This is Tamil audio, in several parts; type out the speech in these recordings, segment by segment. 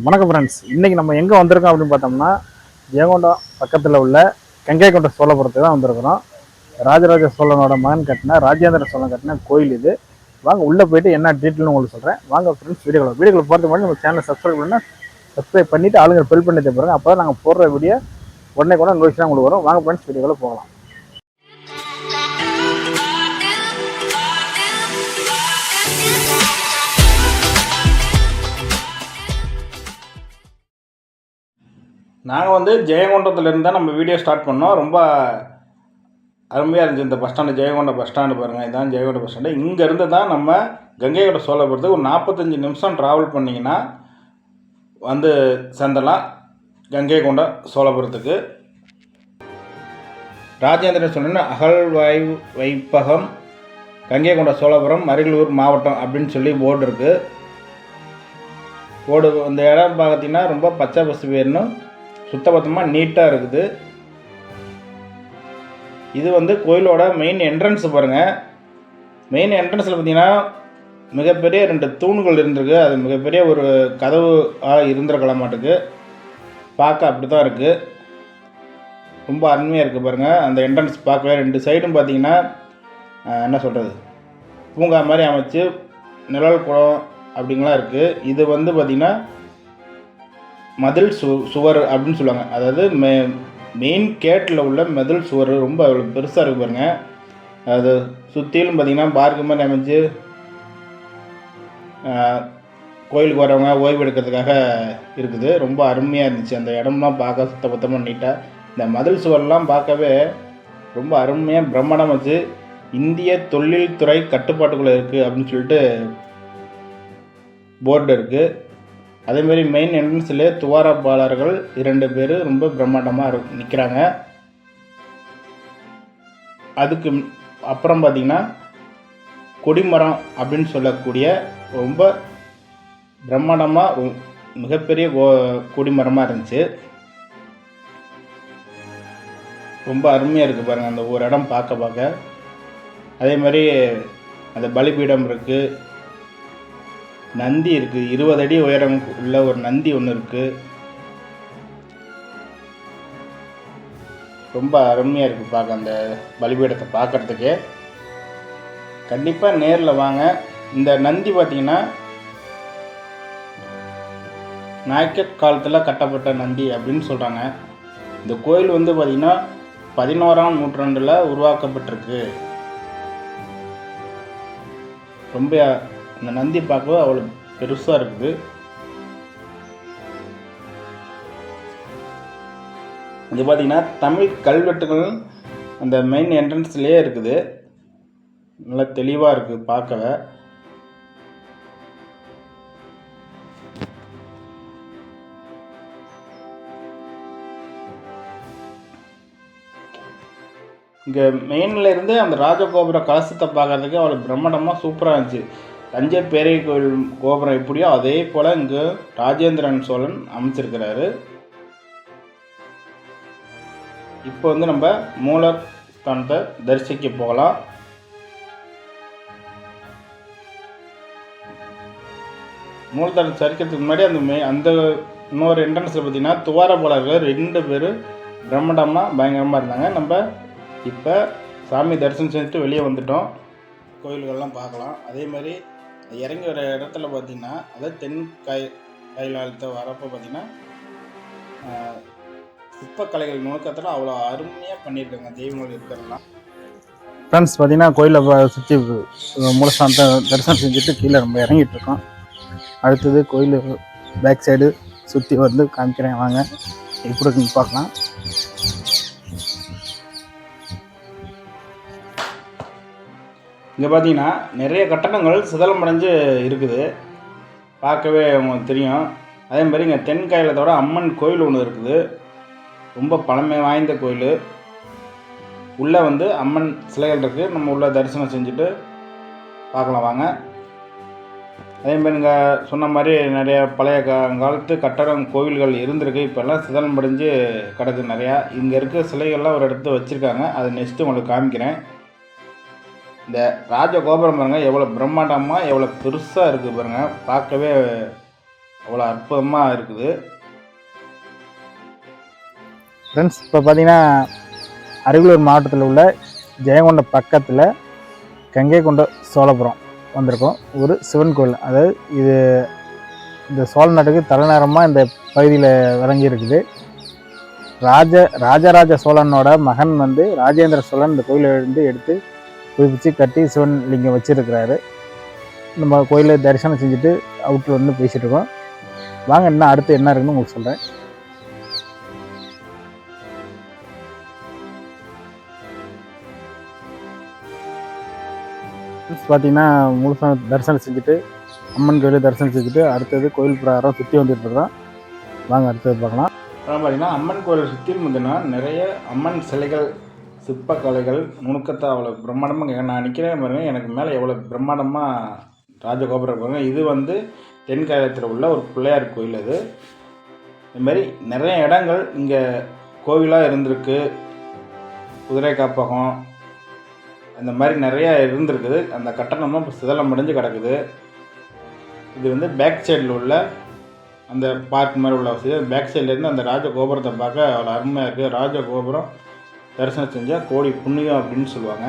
வணக்கம் ஃப்ரெண்ட்ஸ். இன்றைக்கி நம்ம எங்கே வந்திருக்கோம் அப்படின்னு பார்த்தோம்னா, ஜெயங்கொண்டம் பக்கத்தில் உள்ள கங்கைகொண்ட சோழபுரத்துக்கு தான் வந்திருக்கிறோம். ராஜராஜ சோழனோட மகன் கட்டின, ராஜேந்திர சோழன் கட்டின கோயில் இது. வாங்க உள்ளே போயிட்டு என்ன டீட்டெயில்னு உங்களுக்கு சொல்கிறேன். வாங்க ஃப்ரெண்ட்ஸ், வீடியோக்குள்ள போகிறதுக்கு முன்னாடி நம்ம சேனலை சப்ஸ்கிரைப் பண்ணால் சப்ஸ்கிரைப் பண்ணிவிட்டு ஆளுங்க பெல் பண்ணி பாருங்க. அப்போ தான் நாங்கள் போடுற வீடியோ உடனே கூட நோட்டிஃபிகேஷன் உங்களுக்கு வரும். வாங்க ஃப்ரெண்ட்ஸ், வீடியோக்குள்ள போகலாம். நாங்கள் ஜெயங்கொண்டத்துலேருந்து தான் நம்ம வீடியோ ஸ்டார்ட் பண்ணோம். ரொம்ப அருமையாக இருந்துச்சு இந்த bus stand, Jayankondam bus stand பாருங்கள். இதுதான் ஜெயங்கொண்டம் பஸ் ஸ்டாண்டு. இங்கேருந்து தான் நம்ம கங்கைகொண்ட சோழபுரத்துக்கு ஒரு 45 நிமிஷம் ட்ராவல் பண்ணிங்கன்னா சேர்ந்தலாம் கங்கைகொண்ட சோழபுரத்துக்கு. ராஜேந்திர சோழன் வைப்பகம் கங்கைகொண்ட சோழபுரம் அரியலூர் மாவட்டம் அப்படின்னு சொல்லி போர்டு இருக்குது. போர்டு இந்த இடம் பார்த்தீங்கன்னா ரொம்ப பச்சை பசுவேர்னு சுத்தபத்தமாக நீட்டாக இருக்குது. இது கோயிலோட மெயின் என்ட்ரன்ஸ் பாருங்கள். மெயின் என்ட்ரன்ஸில் பார்த்தீங்கன்னா மிகப்பெரிய 2 தூண்கள் இருந்திருக்கு. அது மிகப்பெரிய ஒரு கதவாக இருந்திருக்கலாம் மாட்டுக்கு. பார்க்க அப்படி தான் இருக்குது. ரொம்ப அருமையாக இருக்குது பாருங்கள். அந்த என்ட்ரன்ஸ் பார்க்கவே 2 சைடும் பார்த்தீங்கன்னா என்ன சொல்கிறது, பூங்கா மாதிரி அமைச்சு நிழல் குளம் அப்படிங்கலாம் இருக்குது. இது பார்த்திங்கன்னா மதில் சுவர் அப்படின்னு சொல்லுவாங்க. அதாவது மெயின் கேட்டில் உள்ள மதில் சுவர் ரொம்ப அவ்வளோ பெருசாக இருக்குது பாருங்கள். அது சுற்றிலும் பார்த்திங்கன்னா பார்க்கு மாதிரி அமைச்சு கோயிலுக்கு வரவங்க ஓய்வு எடுக்கிறதுக்காக இருக்குது. ரொம்ப அருமையாக இருந்துச்சு. அந்த இடம்லாம் பார்க்க சுத்தபத்தமாக நீட்டாக. இந்த மதில் சுவர்லாம் பார்க்கவே ரொம்ப அருமையாக பிரம்மாண்டம் வச்சு இந்திய தொழில்துறை கட்டுப்பாட்டுக்குள்ளே இருக்குது அப்படின்னு சொல்லிட்டு போர்டு இருக்குது. அதேமாரி மெயின் என்ட்ரன்ஸ்லேயே துவாரப்பாளர்கள் 2 பேர் ரொம்ப பிரம்மாண்டமாக நிற்கிறாங்க. அதுக்கு அப்புறம் பார்த்திங்கன்னா கொடிமரம் அப்படின்னு சொல்லக்கூடிய ரொம்ப பிரம்மாண்டமாக மிகப்பெரிய கொடிமரமாக இருந்துச்சு. ரொம்ப அருமையாக இருக்குது பாருங்கள் அந்த ஒரு இடம் பார்க்க. அதே மாதிரி அந்த பலிபீடம் இருக்குது, நந்தி இருக்குது, 20 அடி உயரம் உள்ள ஒரு நந்தி ஒன்று இருக்குது. ரொம்ப அருமையாக இருக்குது பார்க்க அந்த பலிபீடத்தை பார்க்குறதுக்கே. கண்டிப்பாக நேரில் வாங்க. இந்த நந்தி பார்த்திங்கன்னா நாயக்கர் காலத்தில் கட்டப்பட்ட நந்தி அப்படின்னு சொல்கிறாங்க. இந்த கோயில் பார்த்திங்கன்னா 11ஆம் நூற்றாண்டில் உருவாக்கப்பட்டிருக்கு. ரொம்ப அந்த நந்தி பார்க்கவே அவ்வளோ பெருசாக இருக்குது. இது பார்த்திங்கன்னா தமிழ் கல்வெட்டுகள் அந்த மெயின் என்ட்ரன்ஸ்லேயே இருக்குது. நல்லா தெளிவாக இருக்குது பார்க்கவே. இங்கே மெயினில் இருந்து அந்த ராஜகோபுர கலசத்தை பார்க்குறதுக்கு அவ்வளோ பிரம்மாண்டமாக சூப்பராக இருந்துச்சு. தஞ்சை பெரிய கோயில் கோபுரம் எப்படியோ அதே போல் இங்கே ராஜேந்திரன் சோழன் அமைச்சிருக்கிறாரு. இப்போ நம்ம மூலஸ்தானத்தை தரிசிக்க போகலாம். மூலஸ்தானத்தை சரிக்கிறதுக்கு முன்னாடி அந்த இன்னொரு என்ட்ரன்ஸில் பார்த்திங்கன்னா துவாரபாலர்கள் 2 பேர் பிரம்மாண்டமாக பயங்கரமாக இருந்தாங்க. நம்ம இப்போ சாமி தரிசனம் செஞ்சுட்டு வெளியே வந்துட்டோம். கோயில்கள்லாம் பார்க்கலாம். அதே மாதிரி இறங்கி வர இடத்துல பார்த்திங்கன்னா அதாவது கைலாலத்தை வரப்போ பார்த்திங்கன்னா சிற்பக்கலைகள் நுணுக்கத்தில் அவ்வளோ அருமையாக பண்ணியிருக்காங்க தெய்வங்கள் இருக்கிறதெல்லாம். ஃப்ரெண்ட்ஸ் பார்த்திங்கன்னா கோயிலில் சுற்றி மூலஸ்தானத்தை தரிசனம் செஞ்சுட்டு கீழே நம்ம இறங்கிட்டு இருக்கோம். அடுத்தது கோயில் பேக் சைடு சுற்றி காமிக்கிறேன் வாங்க, எப்படி இருக்குன்னு பார்க்கலாம். இங்கே பார்த்தீங்கன்னா நிறைய கட்டடங்கள் சிதலமடைஞ்சு இருக்குது. பார்க்கவே உங்களுக்கு தெரியும். அதே மாதிரி இங்கே தென்காயிலத்தோட அம்மன் கோயில் ஒன்று இருக்குது. ரொம்ப பழமை வாய்ந்த கோயில். உள்ளே அம்மன் சிலைகள் இருக்குது. நம்ம உள்ளே தரிசனம் செஞ்சுட்டு பார்க்கலாம் வாங்க. அதே மாதிரி இங்கே சொன்ன மாதிரி நிறைய பழைய காலத்து கட்டடம் கோவில்கள் இருந்திருக்கு. இப்போல்லாம் சிதலமடைஞ்சு கிடக்கு நிறையா. இங்கே இருக்க சிலைகள்லாம் ஒரு இடத்துல வச்சுருக்காங்க. அதை நெக்ஸ்ட்டு உங்களுக்கு காமிக்கிறேன். இந்த ராஜகோபுரம் பாருங்கள் எவ்வளோ பிரம்மாண்டமாக எவ்வளோ பெருசாக இருக்குது பாருங்கள். பார்க்கவே அவ்வளோ அற்புதமாக இருக்குது. ஃப்ரெண்ட்ஸ், இப்போ பார்த்தீங்கன்னா அரியலூர் மாவட்டத்தில் உள்ள ஜெயங்கொண்டம் பக்கத்தில் கங்கை கொண்ட சோழபுரம் வந்திருக்கோம். ஒரு சிவன் கோயில். அதாவது இது இந்த சோழ நாட்டுக்கு தலைநகரமாக இந்த பகுதியில் விளங்கி இருக்குது. ராஜராஜ சோழனோட மகன் ராஜேந்திர சோழன் இந்த கோயிலை எடுத்து புதுப்பிச்சு கட்டி சிவன் லிங்கம் வச்சிருக்கிறாரு. நம்ம கோயிலை தரிசனம் செஞ்சுட்டு அவுட்டில் பேசிட்டு இருக்கோம். வாங்க இன்னும் அடுத்து என்ன இருக்குன்னு உங்களுக்கு சொல்கிறேன். பார்த்தீங்கன்னா முழுசாக தரிசனம் செஞ்சுட்டு அம்மன் கோயிலை தரிசனம் செஞ்சுட்டு அடுத்தது கோயில் பிரகாரம் சுற்றி வந்துட்டு இருக்கோம். வாங்க அடுத்தது பார்க்கலாம். அப்புறம் பார்த்தீங்கன்னா அம்மன் கோயில் சுற்றி இருந்ததுன்னா நிறைய அம்மன் சிலைகள், சிற்பக்கலைகள், நுணுக்கத்தை அவ்வளோ பிரம்மாண்டமாக நான் நிற்கிறேன் பாருங்க. எனக்கு மேலே எவ்வளோ பிரம்மாண்டமாக ராஜகோபுரம் பாருங்க. இது தென்காயத்தில் உள்ள ஒரு பிள்ளையார் கோயில். அது இதுமாரி நிறைய இடங்கள் இங்கே கோவிலாக இருந்திருக்கு. குதிரை காப்பகம் அந்த மாதிரி நிறையா இருந்திருக்குது. அந்த கட்டணமும் இப்போ சிதலம் அடைஞ்சு கிடக்குது. இது பேக் சைடில் உள்ள அந்த பார்க் மாதிரி உள்ள வசதி. பேக் சைட்லேருந்து அந்த ராஜகோபுரத்தை பார்க்க அவ்வளோ அருமையாக இருக்குது. ராஜகோபுரம் தரிசனம் செஞ்சால் கோடி புண்ணியம் அப்படின்னு சொல்லுவாங்க.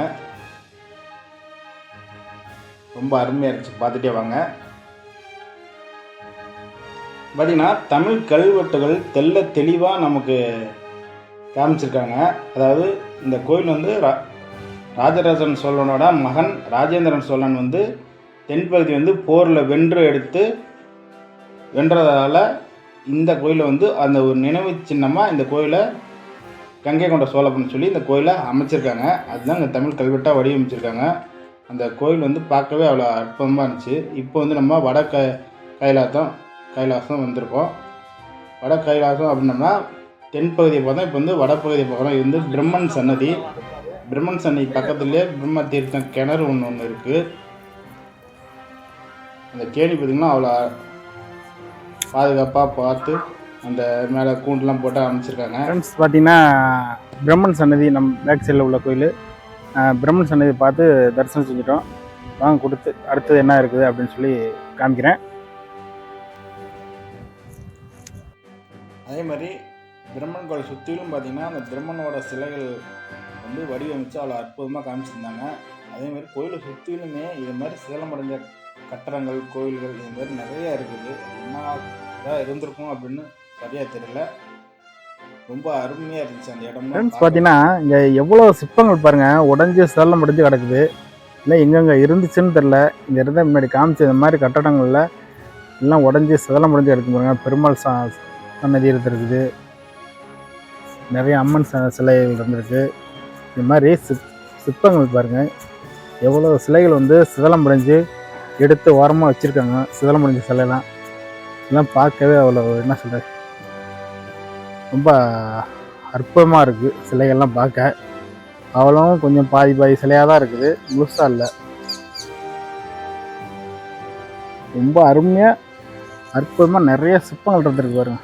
ரொம்ப அருமையாக இருந்துச்சு, பார்த்துட்டே வாங்க. பார்த்திங்கன்னா தமிழ் கல்வெட்டுகள் தெளிவாக நமக்கு காமிச்சிருக்காங்க. அதாவது இந்த கோயில் ராஜராஜன் சோழனோட மகன் ராஜேந்திரன் சோழன் தென்பகுதி போரில் வென்றதால் இந்த கோயிலை அந்த ஒரு நினைவு சின்னமாக இந்த கோயிலை கங்கை கொண்ட சோழபுரம்னு சொல்லி இந்த கோயிலை அமைச்சிருக்காங்க. அதுதான் இந்த தமிழ் கல்வெட்டாக வடிவமைச்சிருக்காங்க. அந்த கோயில் பார்க்கவே அவ்வளோ அற்புதமாக இருந்துச்சு. இப்போ நம்ம கைலாசம் வந்திருக்கோம். வட கைலாசம் அப்படின்னோம்னா தென்பகுதியை பார்த்தோம். இப்போ வடப்பகுதியை பார்க்குறோம். இது பிரம்மன் சன்னதி. பிரம்மன் சன்னதி பக்கத்துலேயே பிரம்ம தீர்த்தம் கிணறு ஒன்று இருக்குது. அந்த கேணி பார்த்திங்கன்னா அவ்வளோ பாதுகாப்பாக பார்த்து அந்த மேலே கூண்டெலாம் போட்டு அமைச்சிருக்காங்க. ஃப்ரெண்ட்ஸ், பார்த்தீங்கன்னா பிரம்மன் சன்னதி நம்ம பேக் சைடில் உள்ள கோயில். பிரம்மன் சன்னதி பார்த்து தரிசனம் செஞ்சுட்டோம். வாங்க கொடுத்து அடுத்தது என்ன இருக்குது அப்படின்னு சொல்லி காமிக்கிறேன். அதே மாதிரி பிரம்மன் கோயில் சுற்றிலும் பார்த்திங்கன்னா அந்த பிரம்மனோட சிலைகள் வடிவமைச்சு அவ்வளோ அற்புதமாக காமிச்சிருந்தாங்க. அதேமாதிரி கோயிலை சுற்றிலுமே இது மாதிரி சிதலமடைஞ்ச கட்டடங்கள், கோயில்கள் இது மாதிரி நிறையா இருக்குது. என்ன இருந்திருக்கும் அப்படின்னு சரியாக தெரியல. ரொம்ப அருமையாக இருந்துச்சு அந்த இடம். பார்த்தீங்கன்னா இங்கே எவ்வளோ சிற்பங்கள் பாருங்கள், உடஞ்சி சிதலமடைஞ்சு கிடக்குது. இல்லை எங்கெங்கே இருந்துச்சுன்னு தெரில. இங்கே இருந்தால் முன்னாடி காமிச்சு இந்த மாதிரி கட்டடங்களில் எல்லாம் உடஞ்சி சிதலமடைஞ்சு கிடக்கு பாருங்க. பெருமாள் சன்னதி இருந்திருக்குது. நிறைய அம்மன் சிலைகள் இருந்திருக்கு. இது மாதிரி சிற்பங்கள் பாருங்கள், எவ்வளோ சிலைகள் சிதலமடைஞ்சு எடுத்து ஓரமாக வச்சுருக்காங்க. சிதலமடைஞ்ச சிலையெல்லாம் இதெல்லாம் பார்க்கவே அவ்வளோ என்ன சொல்கிறது, ரொம்ப அற்புதமாக இருக்குது. சிலைகள்லாம் பார்க்க அவ்வளோ கொஞ்சம் பாதி சிலையாக தான் இருக்குது, முழுசாக இல்லை. ரொம்ப அருமையாக அற்புதமாக நிறைய சிற்பங்கள் இருந்திருக்கு பாருங்க.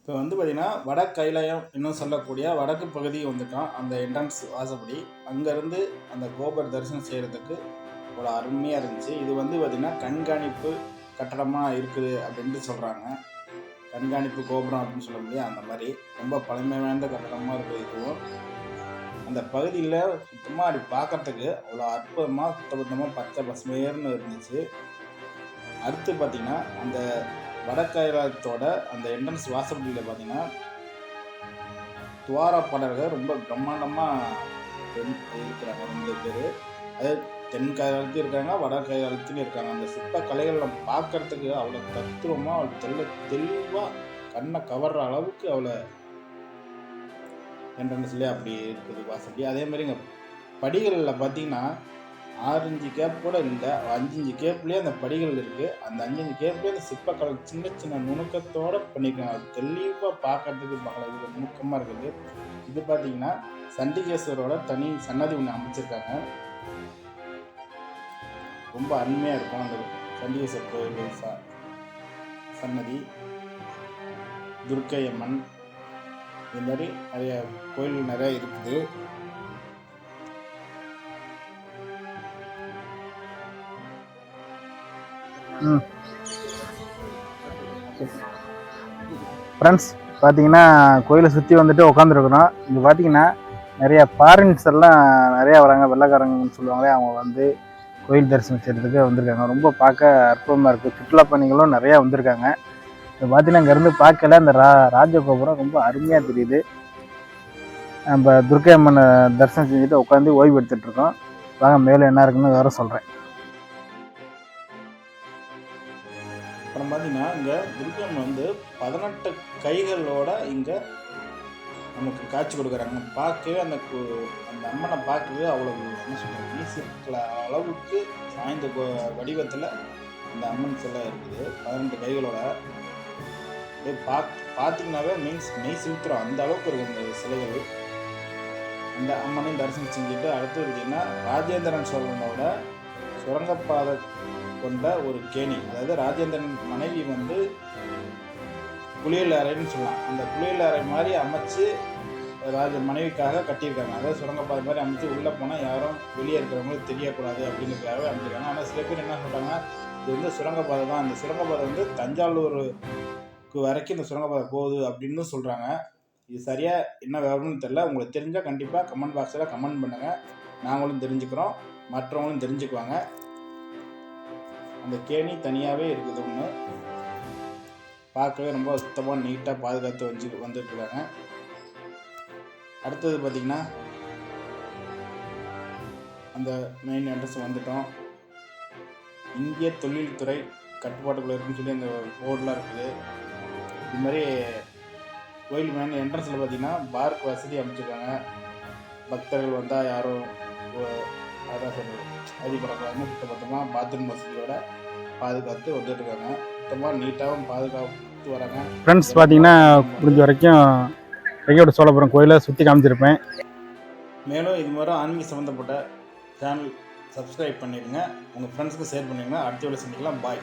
இப்போ பார்த்திங்கன்னா வட கைலாயம் இன்னும் சொல்லக்கூடிய வடக்கு பகுதி வந்துட்டோம். அந்த என்ட்ரன்ஸ் வாசப்படி அங்கேருந்து அந்த கோபுர தரிசனம் செய்கிறதுக்கு அவ்வளோ அருமையாக இருந்துச்சு. இது பார்த்திங்கன்னா கண்காணிப்பு கட்டடமாக இருக்குது அப்படின்ட்டு சொல்கிறாங்க. கண்காணிப்பு கோபுரம் அப்படின்னு சொல்ல முடியாது, அந்த மாதிரி ரொம்ப பழமை வாய்ந்த கட்டடமாக இருக்குது. இதுவும் அந்த பகுதியில் சுத்தமாக அப்படி பார்க்குறதுக்கு அவ்வளோ அற்புதமாக சுத்தபத்தமாக பச்சை பசுமையர்னு இருந்துச்சு. அடுத்து பார்த்திங்கன்னா அந்த வடக்கைலாயத்தோட அந்த என்ட்ரன்ஸ் வாசப்படியில் பார்த்திங்கன்னா துவாரப்பாடல்கள் ரொம்ப பிரம்மாண்டமாக இருக்கிறாங்க. 2 பேர். அது தென்கைலாயத்துலையும் இருக்காங்க, வட கைலாயத்துலையும் இருக்காங்க. அந்த சிற்ப கலைகள் நம்ம பார்க்குறதுக்கு அவ்வளோ தத்துவமாக அவ்வளோ தெளிவாக கண்ணை கவர்ற அளவுக்கு அவ்வளோ என்ட்ரன்ஸ்லேயே அப்படி இருக்குது வாசப்படி. அதே மாதிரி இங்கே படிகளில் பார்த்திங்கன்னா 6-5 கேப் கூட இல்லை, 5-5 கேப்லேயே அந்த படிகள் இருக்குது. அந்த 5-5 கேப்லேயே அந்த சிற்பக்கலை சின்ன சின்ன நுணுக்கத்தோடு பண்ணியிருக்காங்க. அது தெளிவாக பார்க்கறதுக்கு இது நுணுக்கமாக இருக்குது. இது பார்த்திங்கன்னா சண்டிகேஸ்வரோட தனி சன்னதி ஒன்று அமைச்சிருக்காங்க. ரொம்ப அருமையாக இருக்கும் அந்த சண்டிகேஸ்வரர் கோயில் சன்னதி. துர்க்கை அம்மன் இது மாதிரி நிறைய கோயில்கள் நிறையா இருக்குது. ஃப்ரெண்ட்ஸ் பார்த்தீங்கன்னா கோயிலை சுற்றி வந்துட்டு உட்காந்துருக்குறோம். இங்கே பார்த்தீங்கன்னா நிறைய ஃபாரின்ஸ் எல்லாம் நிறையா வராங்க, வெள்ளைக்காரங்கன்னு சொல்லுவாங்களே, அவங்க வந்து கோயில் தரிசனம் செய்கிறதுக்கு வந்திருக்காங்க. ரொம்ப பார்க்க அற்புதமாக இருக்குது. சுற்றுலா பயணிகளும் நிறையா வந்திருக்காங்க. இப்போ பார்த்தீங்கன்னா இங்கேருந்து பார்க்கல இந்த ராஜகோபுரம் ரொம்ப அருமையாக தெரியுது. நம்ம துர்க்கை அம்மனை தரிசனம் செஞ்சுட்டு உட்காந்து ஓய்வு எடுத்துகிட்டு இருக்கோம். வாங்க மேலே என்ன இருக்குன்னு வேறு சொல்கிறேன். அப்புறம் பார்த்தீங்கன்னா இங்கே துர்க்கை அம்மன் வந்து 18 கைகளோட இங்கே நமக்கு காட்சி கொடுக்குறாங்க. பார்க்கவே அந்த அம்மனை பார்க்கவே அவ்வளோ என்ன சொல்கிறது, ஈஸிக்கிற அளவுக்கு சாய்ந்த வடிவத்தில் இந்த அம்மன் சிலை இருக்குது. 18 கைகளோட பார்த்தீங்கன்னாவே மெய் சிலுத்துறோம், அந்த அளவுக்கு இருக்குது இந்த சிலைகள். அந்த அம்மனையும் தரிசனம் செஞ்சுட்டு அடுத்து பார்த்தீங்கன்னா ராஜேந்திரன் சோழனோட சுரங்கப்பாதை கொண்ட ஒரு கேணி, அதாவது ராஜேந்திரன் மனைவி வந்து குளியல் அறைன்னு சொல்லலாம். அந்த குளியல் அறை மாதிரி அமைச்சு மனைவிக்காக கட்டியிருக்காங்க. அதாவது சுரங்கப்பாதை மாதிரி அமைச்சு உள்ளே போனால் யாரும் வெளியே இருக்கிறவங்களுக்கு தெரியக்கூடாது அப்படிங்கிறதுக்காகவே அமைச்சிருக்காங்க. ஆனால் சில பேர் என்ன சொல்கிறாங்க, இது வந்து சுரங்கப்பாதை தான், இந்த சுரங்கப்பாதை வந்து தஞ்சாவூருக்கு வரைக்கும் இந்த சுரங்கப்பாதை போகுது அப்படின்னு சொல்கிறாங்க. இது சரியாக என்ன விவரம்னு தெரியல. உங்களுக்கு தெரிஞ்சால் கண்டிப்பாக கமெண்ட் பாக்ஸில் கமெண்ட் பண்ணுங்கள். நாங்களும் தெரிஞ்சுக்கிறோம், மற்றவங்களும் தெரிஞ்சுக்குவாங்க. அந்த கேணி தனியாகவே இருக்குது. ஒன்று பார்க்கவே ரொம்ப சுத்தமாக நீட்டாக பாதுகாத்து வந்துட்டுருக்காங்க. அடுத்தது பார்த்திங்கன்னா அந்த மெயின் அட்ரஸ் வந்துட்டோம். இந்திய தொழில்துறை கட்டுப்பாட்டுக்குள்ளே இருக்குன்னு சொல்லி அந்த போர்டெலாம் இருக்குது. இது மாதிரி கோயில் மெயின் என்ட்ரன்ஸில் பார்த்திங்கன்னா பார்க் வசதி அமைச்சிருக்காங்க. பக்தர்கள் வந்தால் யாரும் அதான் சொல்கிறது அதிகப்படக்கூடாதுன்னு சுத்தபத்தமாக பாத்ரூம் வசதியோட பாதுகாத்து வந்துட்டுருக்காங்க. சுத்தமாக நீட்டாகவும் பாதுகாத்து வராங்க. ஃப்ரெண்ட்ஸ் பார்த்தீங்கன்னா முடிஞ்ச வரைக்கும் கையோட சோழபுரம் கோயிலை சுற்றி காமிச்சிருப்பேன். மேலும் இது மாதிரி ஆன்மீக சம்மந்தப்பட்ட சேனல் சப்ஸ்கிரைப் பண்ணிடுங்க, உங்கள் ஃப்ரெண்ட்ஸுக்கு ஷேர் பண்ணிடுங்க. அடுத்த வீடியோ சந்திக்கலாம். பாய்.